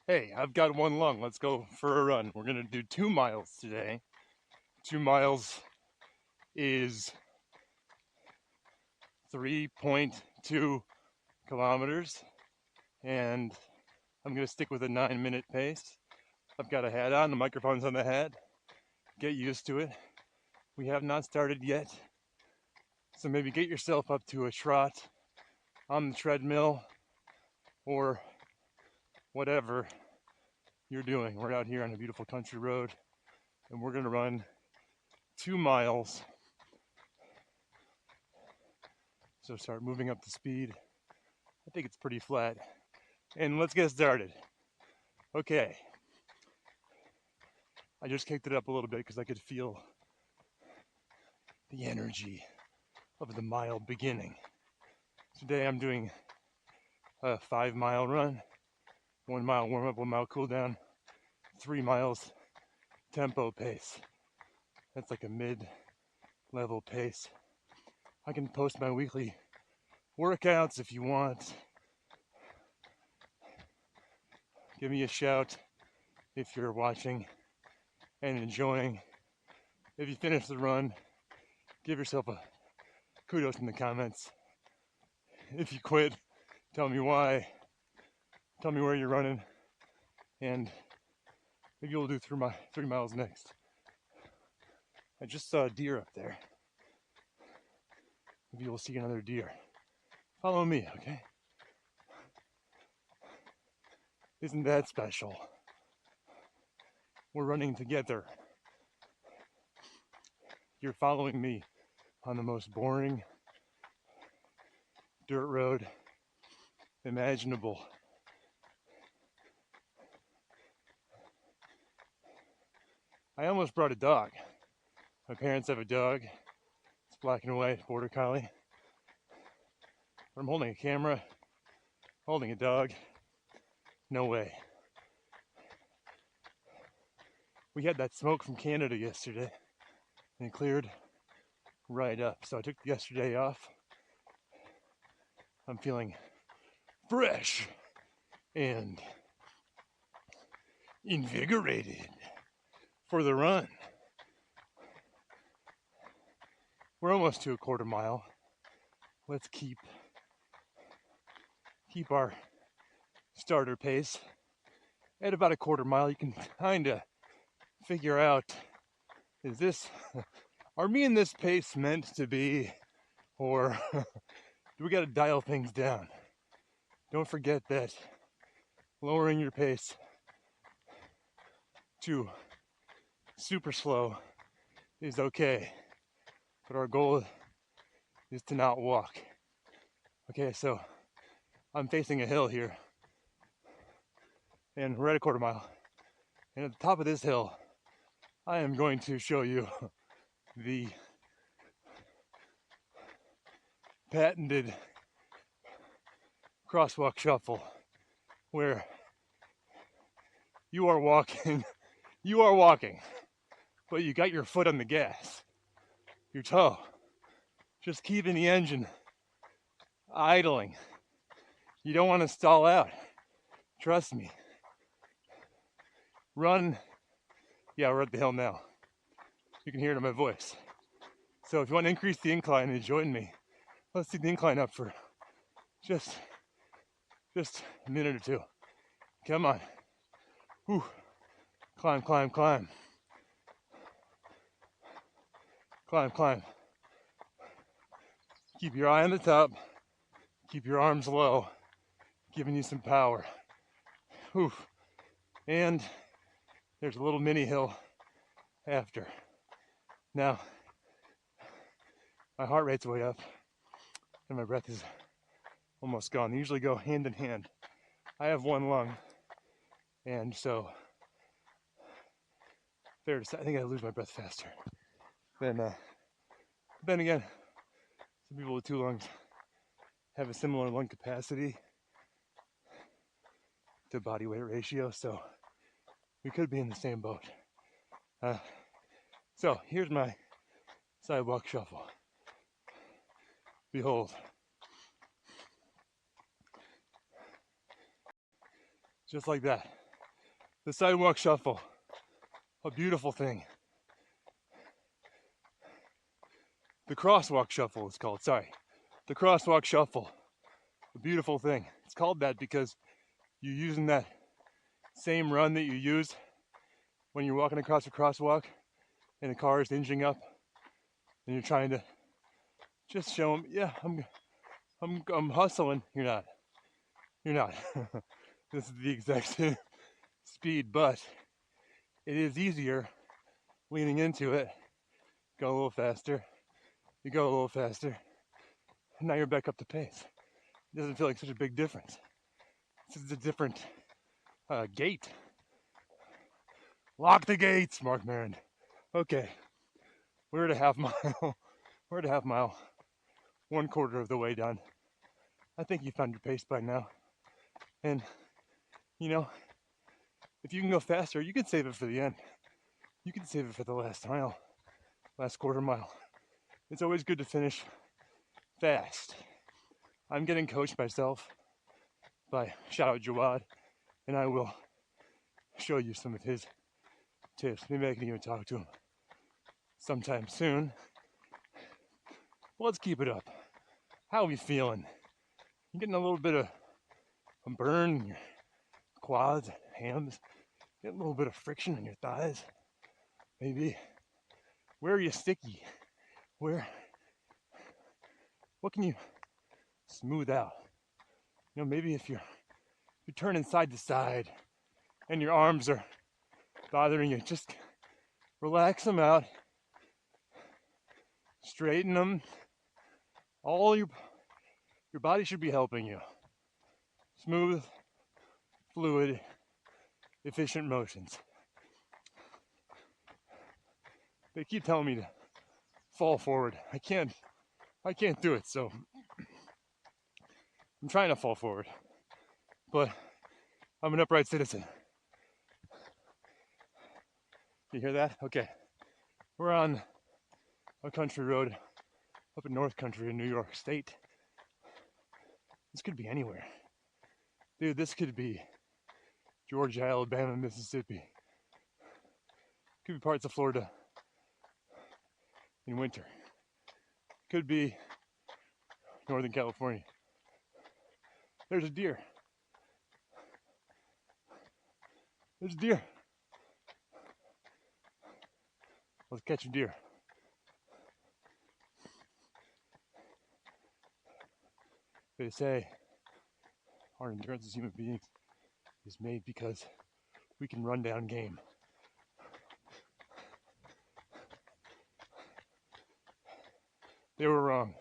Hey, I've got one lung. Let's go for a run. We're going to do 2 miles today. 2 miles is 3.2 kilometers, and I'm going to stick with a 9-minute pace. I've got a hat on, the microphone's on the hat. Get used to it. We have not started yet, so maybe get yourself up to a trot on the treadmill or whatever you're doing. We're out here on a beautiful country road, and we're going to run 2 miles. So start moving up the speed. I think it's pretty flat. And let's get started. Okay. I just kicked it up a little bit because I could feel the energy of the mile beginning. Today I'm doing a 5-mile run, 1 mile warm up, 1 mile cool down, 3 miles tempo pace. That's like a mid-level pace. I can post my weekly workouts if you want. Give me a shout if you're watching and enjoying. If you finish the run, give yourself a kudos in the comments. If you quit, tell me why. Tell me where you're running, and maybe we'll do 3 miles next. I just saw a deer up there. Maybe we'll see another deer. Follow me, okay? Isn't that special? We're running together. You're following me on the most boring dirt road imaginable. I almost brought a dog. My parents have a dog. It's black and white, border collie. But I'm holding a camera, holding a dog. No way. We had that smoke from Canada yesterday, and it cleared right up. So I took yesterday off. I'm feeling fresh and invigorated for the run. We're almost to a quarter mile. Let's keep our starter pace at about a quarter mile. You can kind of figure out, are me and this pace meant to be, or do we got to dial things down? Don't forget that lowering your pace to super slow is okay, but our goal is to not walk. Okay, so I'm facing a hill here, and we're at a quarter mile, and at the top of this hill I am going to show you the patented crosswalk shuffle, where you are walking, but you got your foot on the gas, your toe, just keeping the engine idling. You don't want to stall out. Trust me. Run. Yeah, we're at the hill now. You can hear it in my voice. So if you want to increase the incline and join me, let's take the incline up for just a minute or two. Come on. Whew. Climb, climb, climb. Climb, climb. Keep your eye on the top. Keep your arms low, giving you some power. Whew. And there's a little mini hill after. Now, my heart rate's way up, and my breath is almost gone. They usually go hand in hand. I have one lung, and so fair to say, I think I lose my breath faster. Then again, some people with 2 lungs have a similar lung capacity to body weight ratio, so we could be in the same boat. So here's my sidewalk shuffle. Behold. Just like that. The sidewalk shuffle, a beautiful thing. The crosswalk shuffle is called, sorry. The crosswalk shuffle, a beautiful thing. It's called that because you're using that same run that you use when you're walking across a crosswalk and the car is inching up and you're trying to just show them, yeah, I'm hustling. You're not. This is the exact same speed, but it is easier leaning into it. Go a little faster. You go a little faster. And now you're back up to pace. It doesn't feel like such a big difference. This is a different gate. Lock the gates, Mark Maron. Okay, we're at a half mile. We're at a half mile. 1/4 of the way done. I think you found your pace by now. And, you know, if you can go faster, you can save it for the end. You can save it for the last mile, last 1/4 mile. It's always good to finish fast. I'm getting coached myself by, shout out Jawad, and I will show you some of his tips. Maybe I can even talk to him sometime soon. Let's keep it up. How are we feeling? You getting a little bit of a burn in your quads, hams? Getting a little bit of friction in your thighs? Maybe. Where are you sticky? What can you smooth out? You know, maybe if you're turning side to side and your arms are bothering you, just relax them out, straighten them. All your body should be helping you. Smooth, fluid, efficient motions. They keep telling me to fall forward. I can't do it, so I'm trying to fall forward. But I'm an upright citizen. You hear that? Okay. We're on a country road up in North Country in New York State. This could be anywhere. Dude, this could be Georgia, Alabama, Mississippi. Could be parts of Florida in winter. Could be Northern California. There's a deer. There's a deer. Let's catch a deer. They say our endurance as human beings is made because we can run down game. They were wrong.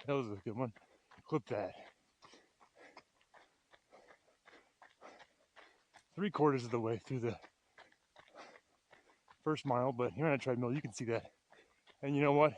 That was a good one. Clip that. 3/4 of the way through the first mile, but you're on a treadmill, you can see that. And you know what?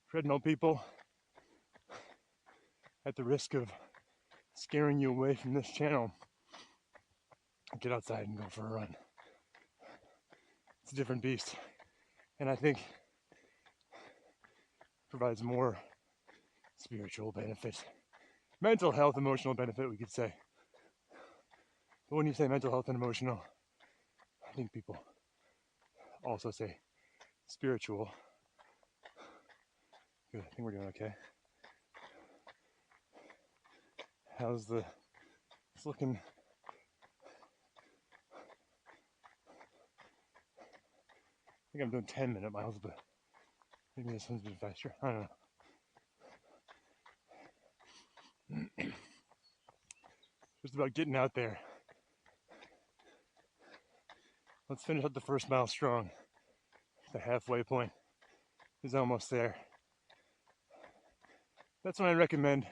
Treadmill people, at the risk of scaring you away from this channel, get outside and go for a run. It's a different beast. And I think provides more spiritual benefit. Mental health, emotional benefit, we could say. But when you say mental health and emotional, I think people also say spiritual. Good, I think we're doing okay. How's it's looking? I think I'm doing 10-minute miles, but maybe this one's a bit faster. I don't know. Just about getting out there. Let's finish up the first mile strong. The halfway point is almost there. That's when I recommend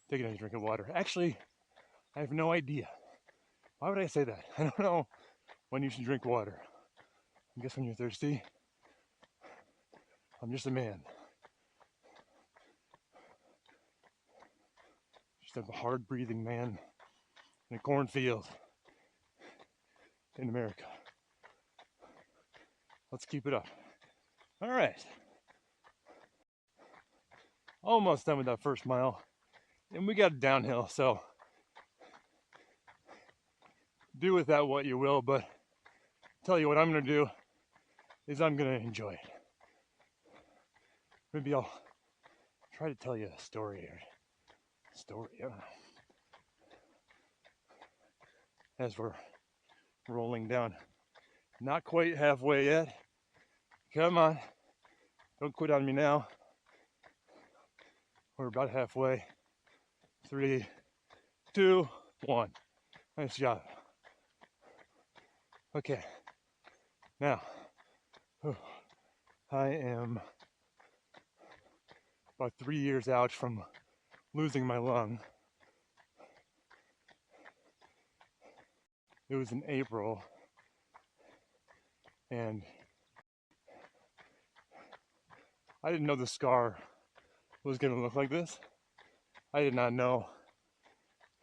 taking a drink of water. Actually, I have no idea. Why would I say that? I don't know when you should drink water. I guess when you're thirsty. I'm just a man. Just a hard breathing man in a cornfield in America. Let's keep it up. All right. almost done with that first mile, and we got downhill, so do with that what you will, but tell you what I'm gonna do is I'm gonna enjoy it. Maybe I'll try to tell you a story or I don't know. As we're rolling down. Not quite halfway yet. Come on. Don't quit on me now. We're about halfway. 3, 2, 1. Nice job. Okay. Now, I am about 3 years out from losing my lung. It was in April, and I didn't know the scar was going to look like this. I did not know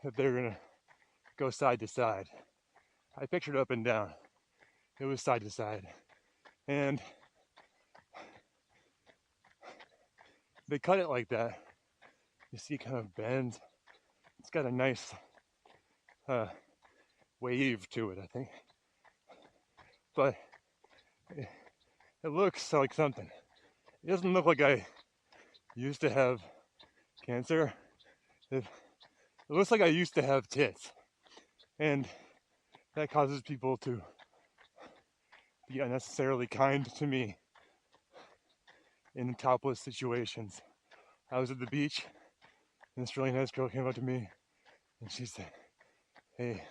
that they were going to go side to side. I pictured up and down. It was side to side. And they cut it like that. You see it kind of bends. It's got a nice wave to it, I think. But it looks like something. It doesn't look like I used to have cancer. It looks like I used to have tits. And that causes people to be unnecessarily kind to me in topless situations. I was at the beach, and this really nice girl came up to me, and she said, "Hey,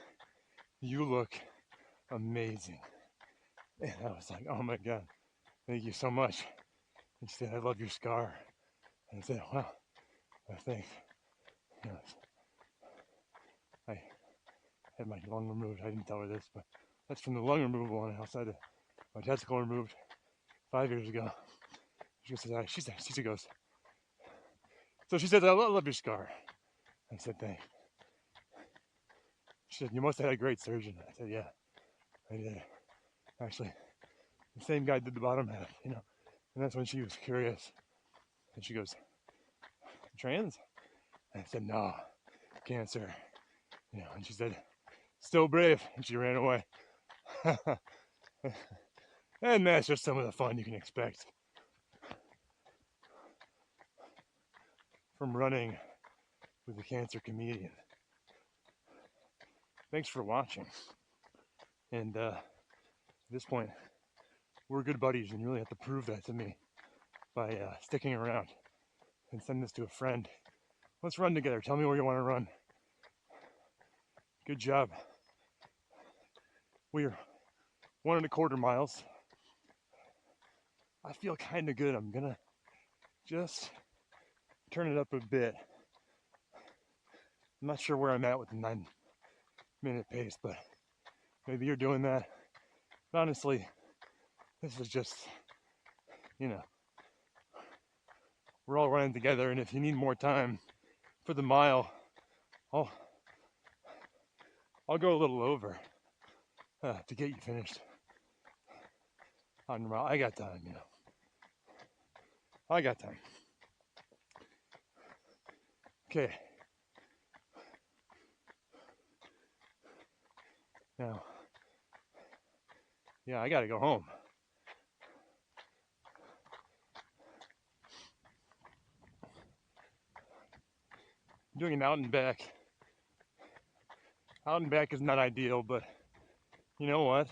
you look amazing." And I was like, "Oh my God, thank you so much." And she said, "I love your scar." And I said, "Wow, thanks." You know, I had my lung removed. I didn't tell her this, but that's from the lung removal on outside of my testicle removed 5 years ago. She said, she goes, so she said, "I love your scar." I said, "Thanks." She said, "You must have had a great surgeon." I said, "Yeah, I did. Actually, the same guy did the bottom half, you know." And that's when she was curious. And she goes, "Trans?" I said, "No, cancer." You know, and she said, "Still brave." And she ran away. And that's just some of the fun you can expect from running with a cancer comedian. Thanks for watching. And at this point, we're good buddies, and you really have to prove that to me by sticking around and send this to a friend. Let's run together. Tell me where you want to run. Good job. We're 1.25 miles. I feel kind of good. I'm gonna just turn it up a bit. I'm not sure where I'm at with the 9-minute pace, but maybe you're doing that. But honestly, this is just, you know, we're all running together, and if you need more time for the mile, I'll go a little over to get you finished on the mile. I got time, you know. I got time. Okay. Now, yeah, I gotta go home. I'm doing an out and back. Out and back is not ideal, but you know what?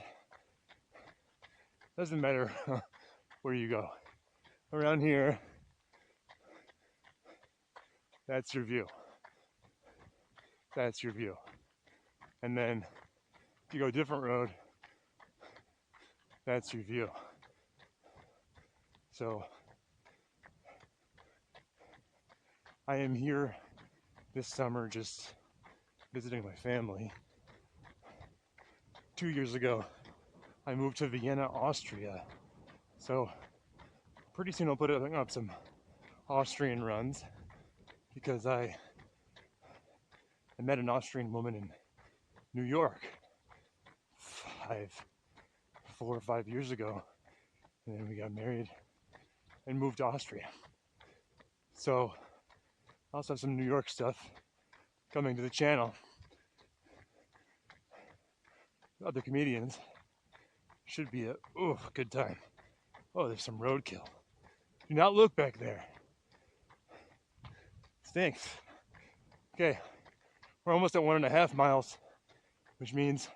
Doesn't matter where you go. Around here, that's your view. That's your view. And then if you go a different road, that's your view. So I am here this summer just visiting my family. 2 years ago, I moved to Vienna, Austria. So pretty soon I'll put up some Austrian runs because I met an Austrian woman in New York 4 or 5 years ago, and then we got married and moved to Austria. So I also have some New York stuff coming to the channel. Other comedians. Should be a good time. Oh, there's some roadkill. Do not look back there. Stinks. Okay, we're almost at 1.5 miles, which means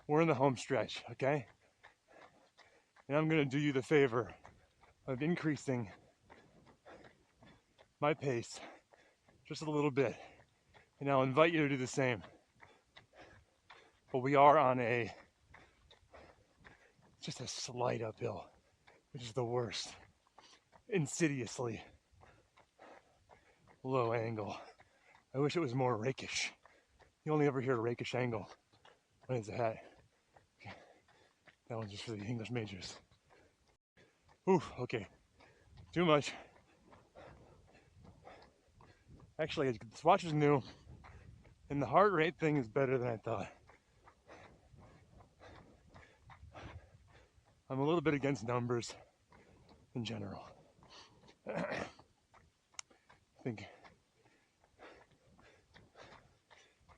we're in the home stretch, okay? And I'm gonna do you the favor of increasing my pace just a little bit. And I'll invite you to do the same. But we are on just a slight uphill, which is the worst. Insidiously low angle. I wish it was more rakish. You only ever hear a rakish angle when it's a hat. Okay. That one's just for the English majors. Okay. Too much. Actually, this watch is new, and the heart rate thing is better than I thought. I'm a little bit against numbers in general. I think it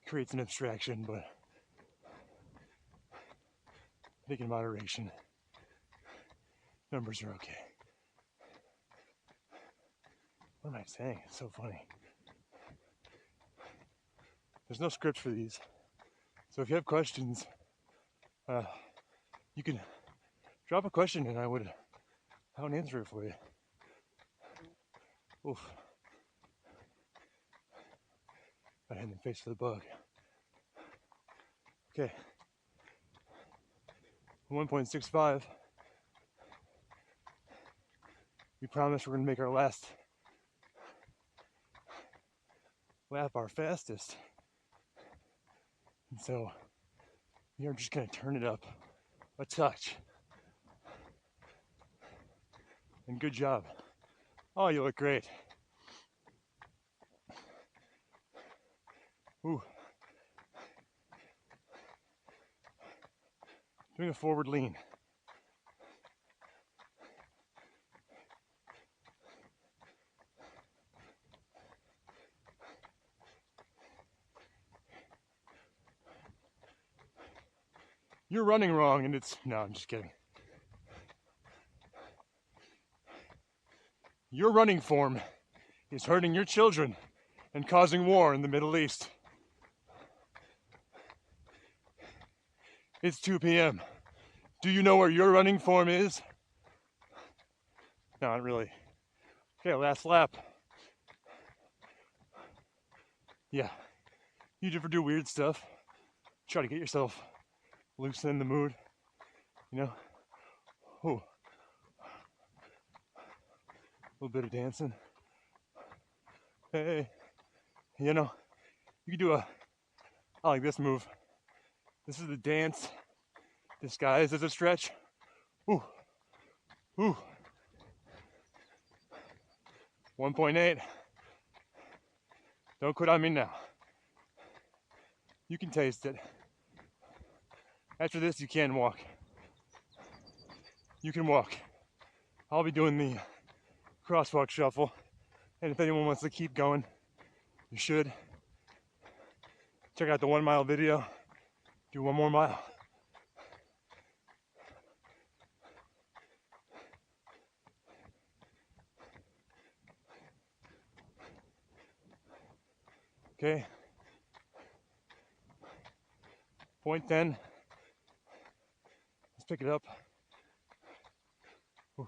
creates an abstraction, but I think in moderation, numbers are okay. What am I saying? It's so funny. There's no script for these. So if you have questions, you can drop a question and I would answer it for you. Oof. Got hit in the face with a bug. Okay. 1.65. We promised we're going to make our last lap our fastest. And so we are just going to turn it up a touch. And good job. Oh, you look great. Ooh. Doing a forward lean. You're running wrong and no, I'm just kidding. Your running form is hurting your children and causing war in the Middle East. It's 2 p.m. Do you know where your running form is? No, not really. Okay, last lap. Yeah. You ever do weird stuff? Try to get yourself loosen in the mood, you know? Ooh. A little bit of dancing. Hey, you know, you can do I like this move. This is the dance disguised as a stretch. Ooh. 1.8. Don't quit on me now. You can taste it. After this, you can walk. You can walk. I'll be doing the crosswalk shuffle. And if anyone wants to keep going, you should. Check out the 1 mile video. Do 1 more mile. Okay. Point 10. Let's pick it up. Ooh,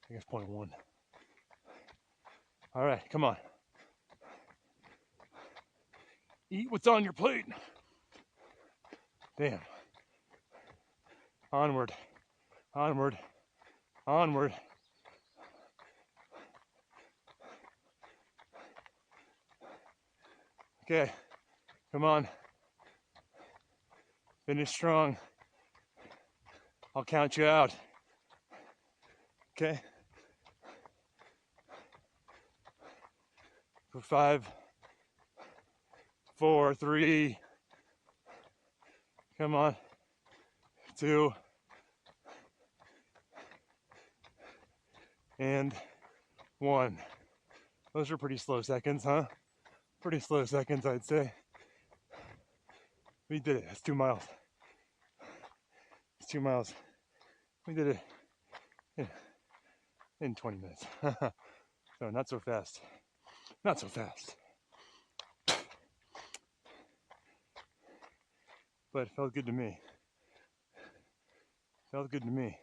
I guess point 1. All right, come on. Eat what's on your plate. Damn. Onward. Onward. Onward. Okay, come on. Finish strong. I'll count you out. Okay? For 5, 4, 3. Come on. 2. And 1. Those are pretty slow seconds, huh? Pretty slow seconds, I'd say. We did it. It's 2 miles. It's 2 miles. We did it in 20 minutes. So not so fast. Not so fast. But it felt good to me. Felt good to me.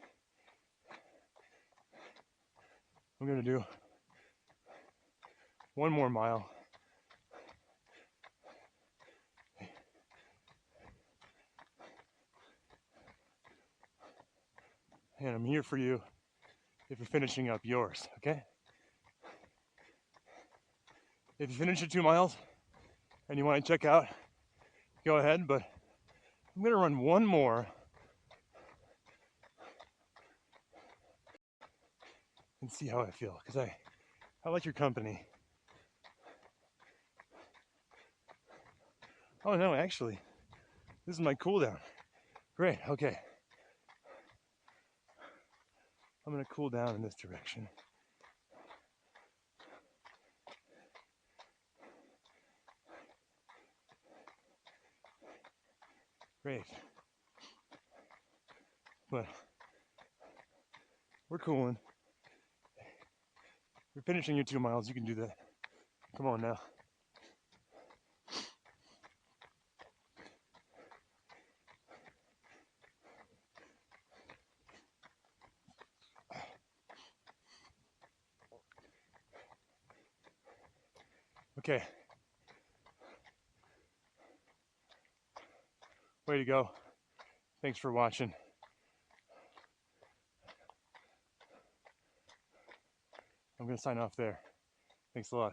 I'm gonna do 1 more mile. And I'm here for you if you're finishing up yours, okay? If you finish your 2 miles and you want to check out, go ahead, but I'm gonna run 1 more and see how I feel, because I like your company. Oh no, actually, this is my cool down. Great, okay. I'm gonna cool down in this direction. Great. But we're cooling. You're finishing your 2 miles, you can do that. Come on now. Okay. Way to go. Thanks for watching. I'm gonna sign off there. Thanks a lot.